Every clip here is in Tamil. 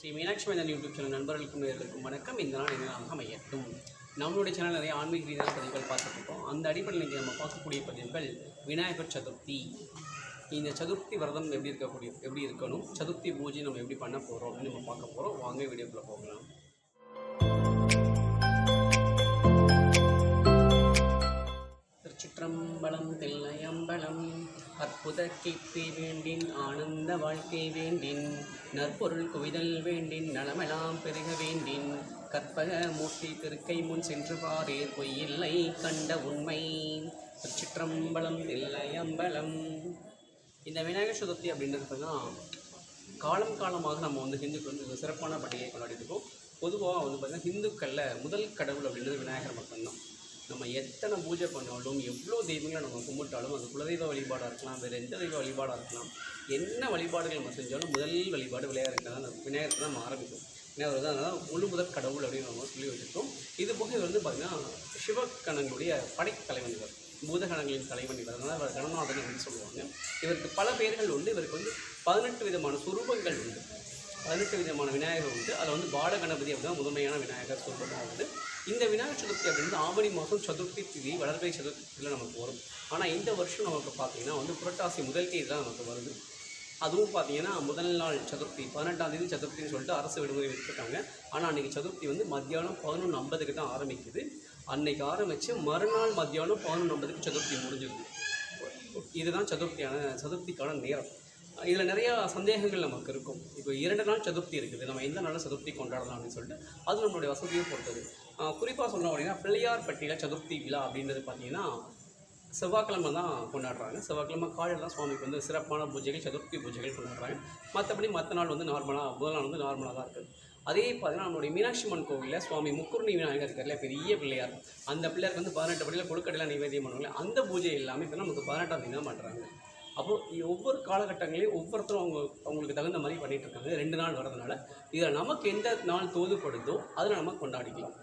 ஸ்ரீ மீனாட்சி மந்தன் யூடியூப் சேனல் நண்பர்களுக்கும் நேயர்களுக்கும் வணக்கம். இந்த நாள் எங்களாக அமையட்டும். நம்மளுடைய சேனல் நிறைய ஆன்மீக ரீதியான பதிவுகள் பார்த்துட்ருக்கோம். அந்த அடிப்படையில் இன்றைக்கி நம்ம பார்க்கக்கூடிய பதிவுகள் விநாயகர் சதுர்த்தி. இந்த சதுர்த்தி விரதம் எப்படி இருக்கணும், சதுர்த்தி பூஜை நம்ம எப்படி பண்ண போகிறோம் அப்படின்னு நம்ம பார்க்க போகிறோம். வாங்க வீடியோக்குள்ளே போகலாம். திருச்சிற்றம்பலம் தில்லையம்பலம். அற்புத கீர்த்தி வேண்டின் ஆனந்த வாழ்க்கை வேண்டின் நற்பொருள் குவிதல் வேண்டின் நலமெல்லாம் பெருக வேண்டின் கற்பக மூர்த்தி திருக்கை முன் சென்று பாரீர் பொய்யில்லை கண்ட உண்மை. திருச்சிற்றம்பலம் தில்லையம்பலம். இந்த விநாயகர் சதுர்த்தி அப்படின்றதுனா காலமாக நம்ம ஹிந்துக்கள் சிறப்பான பண்டிகையை கொண்டாடிட்டு இருக்கோம். பொதுவாக பார்த்திங்கன்னா ஹிந்துக்களில் முதல் கடவுள் அப்படின்றது விநாயகர் மட்டும்தான். நம்ம எத்தனை பூஜை பண்ணாலும் எவ்வளோ தெய்வங்களை நம்ம கும்பிட்டாலும் அது குலதெய்வ வழிபாடாக இருக்கலாம், வேறு எந்த தெய்வ வழிபாடாக இருக்கலாம், என்ன வழிபாடுகள் நம்ம செஞ்சாலும் முதல் வழிபாடு விநாயகருக்கு தான், விநாயகருக்கு தான் நம்ம ஆரம்பிக்கும். விநாயகர் தான் அதனால் முழு முதற் கடவுள் அப்படின்னு நம்ம சொல்லி வச்சுருக்கோம். இது போக இவர் பார்த்திங்கன்னா சிவகணங்களுடைய படைத்தலைவன், இவர் பூதகணங்களின் தலைவன் இவர். அதனால் அவர் கணநாதன் அப்படின்னு சொல்லுவாங்க. இவருக்கு பல பேர்கள் உண்டு. இவருக்கு 18 விதமான சுரூபங்கள் உண்டு, 18 விதமான விநாயகர் உண்டு. அதில் பாலகணபதி அப்படின்னா முதன்மையான விநாயகர் சுரூபமாக உண்டு. இந்த விநாயகர் சதுர்த்தி அப்படின்றது ஆவணி மாதம் சதுர்த்தி திதி வளர்பிறை சதுர்த்தியில் நமக்கு வரும். ஆனால் இந்த வருஷம் நமக்கு பார்த்திங்கன்னா புரட்டாசி முதல் தேதி தான் நமக்கு வருது. அதுவும் பார்த்திங்கன்னா முதல் நாள் சதுர்த்தி 18ஆம் தேதி சதுர்த்தின்னு சொல்லிட்டு அரசு விடுமுறை வச்சுருக்காங்க. ஆனால் அன்றைக்கி சதுர்த்தி மத்தியானம் 11:50க்கு தான் ஆரம்பிக்குது. அன்றைக்கி ஆரம்பித்து மறுநாள் மத்தியானம் 11:50க்கு சதுர்த்தி முடிஞ்சிருது. இதுதான் சதுர்த்திக்கான நேரம். இதில் நிறையா சந்தேகங்கள் நமக்கு இருக்கும். இப்போ 2 நாள் சதுர்த்தி இருக்குது, நம்ம எந்த நாளில் சதுர்த்தி கொண்டாடலாம் அப்படின்னு சொல்லிட்டு அது நம்மளுடைய வசதியை பொறுத்தது. குறிப்பாக சொன்னோம் அப்படின்னா பிள்ளையார்பட்டியில் சதுர்த்தி விழா அப்படின்றது பார்த்திங்கன்னா செவ்வாய்க்கிழமை தான் கொண்டாடுறாங்க. செவ்வாய்க்கிழமை காலையில் தான் சுவாமிக்கு சிறப்பான பூஜைகள், சதுர்த்தி பூஜைகள் கொண்டாடுறாங்க. மற்றபடி மற்ற நாள் நார்மலாக, முதல் நாள் நார்மலாக தான் இருக்குது. அதே பார்த்திங்கன்னா நம்மளுடைய மீனாட்சி அம்மன் கோவிலில் சுவாமி முக்குருணி விநாயகர் இருக்கிறதுல பெரிய பிள்ளையார், அந்த பிள்ளையாருக்கு 18 படியில் கொழுக்கடையில் நிவேதியம் பண்ணுவாங்க. அந்த பூஜை எல்லாமே இப்போ நமக்கு 18ஆம் தேதி தான் பண்ணுறாங்க. அப்போது ஒவ்வொரு காலகட்டங்களையும் ஒவ்வொருத்தரும் அவங்களுக்கு தகுந்த மாதிரி பண்ணிகிட்ருக்காங்க. 2 நாள் வரதுனால இதில் நமக்கு எந்த நாள் தோதுப்படுதோ அதில் நம்ம கொண்டாடிக்கலாம்.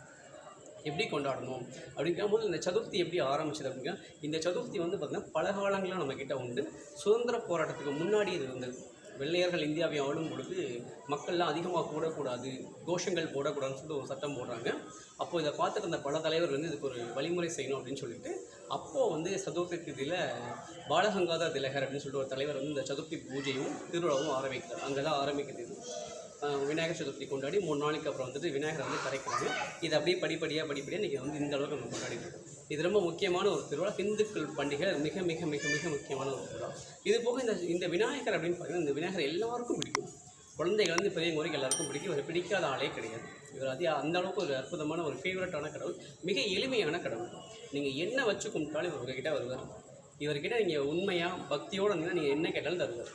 எப்படி கொண்டாடணும் அப்படிங்கிற போது இந்த சதுர்த்தி எப்படி ஆரம்பிச்சது அப்படின்னா, இந்த சதுர்த்தி பார்த்திங்கன்னா பல காலங்களாக நம்மக்கிட்ட உண்டு. சுதந்திர போராட்டத்துக்கு முன்னாடி இது இருந்தது. வெள்ளையர்கள் இந்தியாவை ஆளும் பொழுது மக்கள்லாம் அதிகமாக கூடக்கூடாது, கோஷங்கள் போடக்கூடாதுன்னு சொல்லிட்டு ஒரு சட்டம் போடுறாங்க. அப்போது இதை பார்த்துட்டு இருந்த பல தலைவர் இதுக்கு ஒரு வழிமுறை செய்யணும் அப்படின்னு சொல்லிட்டு அப்போது சதுர்த்தி திதியில் பாலகங்காதர திலகர் அப்படின்னு சொல்லிட்டு ஒரு தலைவர் இந்த சதுர்த்தி பூஜையும் திருவிழாவும் ஆரம்பிக்கிறார். அங்கே தான் ஆரம்பிக்கிறது. விநாயகர் சதுர்த்தி கொண்டாடி 3 நாளைக்கு அப்புறம் விநாயகரை கரைக்கிறாங்க. இது அப்படியே படிப்படியாக இன்றைக்கி இந்த அளவுக்கு நம்ம கொண்டாடிட்டு இருக்கோம். இது ரொம்ப முக்கியமான ஒரு திருவிழா. இந்துக்கள் பண்டிகை மிக மிக மிக மிக முக்கியமான ஒரு திருவிழா. இது போக இந்த விநாயகர் அப்படின்னு பார்த்தீங்கன்னா இந்த விநாயகர் எல்லாருக்கும் பிடிக்கும். குழந்தைகள் பெரியவங்க வரைக்கும் எல்லாருக்கும் பிடிக்கும். இவர் பிடிக்காத ஆளே கிடையாது. இவர் அந்த அளவுக்கு ஒரு அற்புதமான ஒரு ஃபேவரட்டான கடவுள், மிக எளிமையான கடவுள். நீங்கள் என்ன வச்சு கும்பிட்டாலும் இவர்கிட்ட வருவார். இவர்கிட்ட நீங்கள் உண்மையாக பக்தியோடு இருந்தீங்கன்னா நீங்கள் என்ன கேட்டாலும் தருவார்.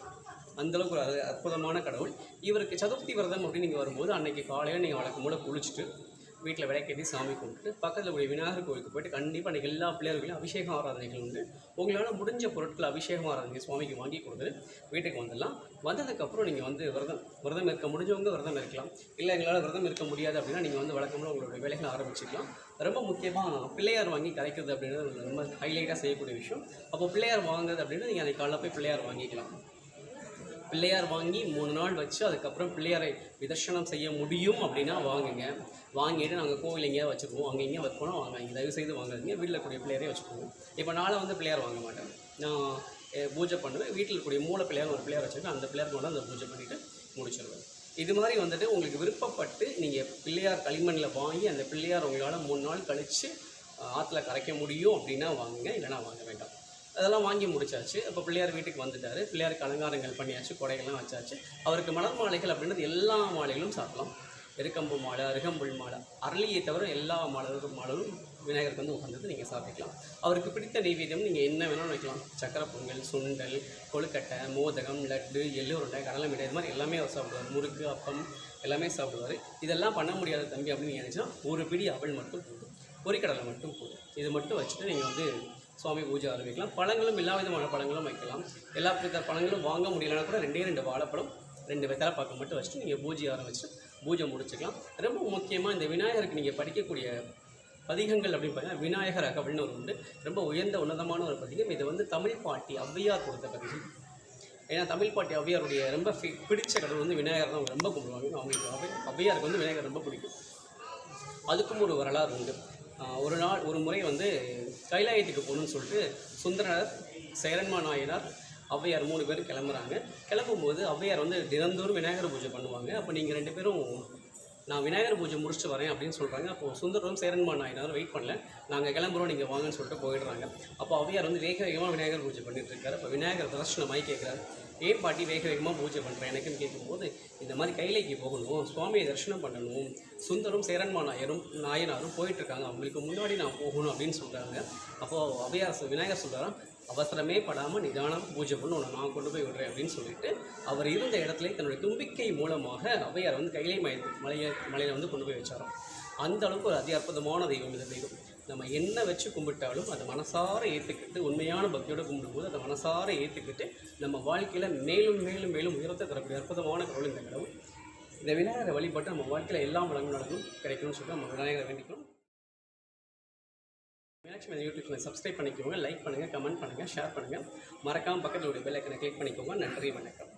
அந்தளவுக்கு ஒரு அற்புதமான கடவுள். இவருக்கு சதுர்த்தி விரதம் அப்படின்னு நீங்கள் வரும்போது அன்றைக்கி காலையில் நீங்கள் வழக்கம் போல் குளிச்சுட்டு வீட்டில் விளக்கேற்றி சாமி கும்பிட்டு பக்கத்தில் உடைய விநாயகர் கோவிலுக்கு போய்ட்டு கண்டிப்பாக அன்றைக்கி எல்லா பிள்ளைகளையும் அபிஷேக ஆராதனைகள் உண்டு. உங்களால் முடிஞ்ச பொருட்கள் அபிஷேகம் ஆராதனை சுவாமிக்கு வாங்கி கொடுத்து வீட்டுக்கு வந்துடலாம். வந்ததுக்கப்புறம் நீங்கள் விரதம் இருக்க முடிஞ்சவங்க விரதம் இருக்கலாம். இல்லை எங்களால் விரதம் இருக்க முடியாது அப்படின்னா நீங்கள் வழக்கமாக உங்களுடைய வேலைகளை ஆரம்பிச்சிக்கலாம். ரொம்ப முக்கியமாக பிள்ளையார் வாங்கி கரைக்கிறது அப்படின்றது ரொம்ப ஹைலைட்டாக செய்யக்கூடிய விஷயம். அப்போ பிள்ளையார் வாங்குறது அப்படின்னா நீங்கள் அன்றைக்கி காலையில் போய் பிள்ளையார் வாங்கிக்கலாம். பிள்ளையார் வாங்கி 3 நாள் வச்சு அதுக்கப்புறம் பிள்ளையாரை விதர்சனம் செய்ய முடியும் அப்படின்னா வாங்கிட்டு நாங்கள் கோவில் எங்கேயாவது வச்சுக்குவோம். அங்கே எங்கேயும் வைக்கணும், வாங்க தயவு செய்து வாங்காதீங்க. வீட்டில் கூடிய பிள்ளையாரே வச்சுக்குவோம். இப்போ நாளை பிள்ளையார் வாங்க மாட்டேன், நான் பூஜை பண்ணுவேன். வீட்டில் கூடிய மூல பிள்ளையார் ஒரு பிள்ளையார் வச்சுருக்கேன். அந்த பிள்ளையார் கொண்டு அந்த பூஜை பண்ணிவிட்டு முடிச்சிடுவேன். இது மாதிரி உங்களுக்கு விருப்பப்பட்டு நீங்கள் பிள்ளையார் களிமண்ணில் வாங்கி அந்த பிள்ளையார் உங்களால் 3 நாள் கழித்து ஆற்றுல கரைக்க முடியும் அப்படின்னா வாங்குங்க, இல்லைனா வாங்க வேண்டாம். அதெல்லாம் வாங்கி முடிச்சாச்சு. இப்போ பிள்ளையார் வீட்டுக்கு வந்துட்டார். பிள்ளையாருக்கு அலங்காரங்கள் பண்ணியாச்சு, கொடைகள்லாம் வச்சாச்சு. அவருக்கு மலர் மாலைகள் அப்படின்றது எல்லா மாலைகளும் சாப்பிடலாம். எருக்கம்பு மாலை, அருகம்புல் மாலை, அரளியை தவிர எல்லா மாலைகளும் விநாயகருக்கு உட்காந்துட்டு நீங்கள் சாப்பிட்டுக்கலாம். அவருக்கு பிடித்த நெய்வேத்தியம் நீங்கள் என்ன வேணாலும் வைக்கலாம். சக்கரை பொங்கல், சுண்டல், கொழுக்கட்டை, மோதகம், லட்டு, எள்ளுருண்டை, கடலை மிட்டாய், இது மாதிரி எல்லாமே அவர் சாப்பிடுவார். முறுக்கு, அப்பம் எல்லாமே சாப்பிடுவார். இதெல்லாம் பண்ண முடியாத தம்பி அப்படின்னு நினச்சின்னா ஒரு பிடி அவள் மட்டும் போதும், பொரிக்கடலை மட்டும் போதும். இது மட்டும் வச்சுட்டு நீங்கள் சுவாமி பூஜை ஆரம்பிக்கலாம். பழங்களும் எல்லா விதமான பழங்களும் வைக்கலாம். எல்லா வித பழங்களும் வாங்க முடியலன்னா கூட 2 வாழைப்பழம், 2 வெத்தலை பாக்கு மட்டும் வச்சுட்டு நீங்கள் பூஜை ஆரம்பிச்சுட்டு பூஜை முடிச்சுக்கலாம். ரொம்ப முக்கியமாக இந்த விநாயகருக்கு நீங்கள் படிக்கக்கூடிய பதிகங்கள் அப்படின்னு பார்த்தீங்கன்னா விநாயகர் அகவல்னு ஒரு உண்டு. ரொம்ப உயர்ந்த உன்னதமான ஒரு பதிகம். இது தமிழ் பாட்டி ஔவையார் கொடுத்த பதிகம். ஏன்னா தமிழ் பாட்டி ஔவையாருடைய ரொம்ப பிடிச்ச கடவுள் வந்து விநாயகர் தான். அவங்க ரொம்ப கும்பிடுவாங்க. அவங்களுக்கு ஔவையாருக்கு வந்து விநாயகர் ரொம்ப பிடிக்கும். அதுக்கும் ஒரு வரலாறு உண்டு. ஒரு முறை வந்து கைலாயத்துக்கு போகணுன்னு சொல்லிட்டு சுந்தரர், சேரன்மா நாயனார், ஔவையார் 3 பேரும் கிளம்புறாங்க. கிளம்பும்போது ஔவையார் வந்து தினந்தோறும் விநாயகர் பூஜை பண்ணுவாங்க. அப்போ நீங்கள் 2 பேரும் நான் விநாயகர் பூஜை முடிச்சுட்டு வரேன் அப்படின்னு சொல்கிறாங்க. அப்போது சுந்தரம், சேரன்மா நாயனார் வெயிட் பண்ணல, நாங்கள் கிளம்புறோம், நீங்கள் வாங்கன்னு சொல்லிட்டு போயிடுறாங்க. அப்போ ஔவையார் வந்து வேக வேகமாக விநாயகர் பூஜை பண்ணிட்டு இருக்காரு. அப்போ விநாயகர் தரிசனமாகி கேட்குறாரு, ஏன் பாட்டி வேக வேகமாக பூஜை பண்ணுறேன் எனக்குன்னு கேட்கும்போது, இந்த மாதிரி கைலைக்கு போகணும், சுவாமியை தரிசனம் பண்ணணும், சுந்தரம், சேரன்மா நாயனாரும் போயிட்டுருக்காங்க, அவங்களுக்கு முன்னாடி நான் போகணும் அப்படின்னு சொல்கிறாங்க. அப்போது ஔவையார் விநாயகர் சொல்கிறாராம், அவசரமே படாமல் நிதானம் பூஜை பண்ணி உன்னை நான் கொண்டு போய் விடுறேன் அப்படின்னு சொல்லிட்டு அவர் இருந்த இடத்துல தன்னுடைய தும்பிக்கை மூலமாக ஔவையார் வந்து கைலை மலையில் வந்து கொண்டு போய் வச்சாராம். அந்த அளவுக்கு ஒரு அற்புதமான தெய்வம் இந்த தெய்வம். நம்ம என்ன வச்சு கும்பிட்டாலும் அதை மனசார ஏற்றுக்கிட்டு, உண்மையான பக்தியோடு கும்பிடும்போது அதை மனசார ஏற்றுக்கிட்டு நம்ம வாழ்க்கையில் மேலும் மேலும் மேலும் உயரத்தை தரக்கூடிய அற்புதமான கடவுள் இந்த கடவுள். இந்த விநாயகரை வழிபட்டு நம்ம வாழ்க்கையில் எல்லா வளங்களும் நடக்கும் கிடைக்கும்னு சொல்லிட்டு நம்ம விநாயகரை வேண்டிக்கிறோம். மீனாட்சி மேதன் யூடியூப் சேனல் சப்ஸ்கிரைப் பண்ணிக்கோங்க, லைக் பண்ணுங்கள், கமெண்ட் பண்ணுங்கள், ஷேர் பண்ணுங்கள். மறக்காமல் பக்கத்தில் ஒரு பெல் ஐக்கனை கிளிக் பண்ணிக்கோங்க. நன்றி, வணக்கம்.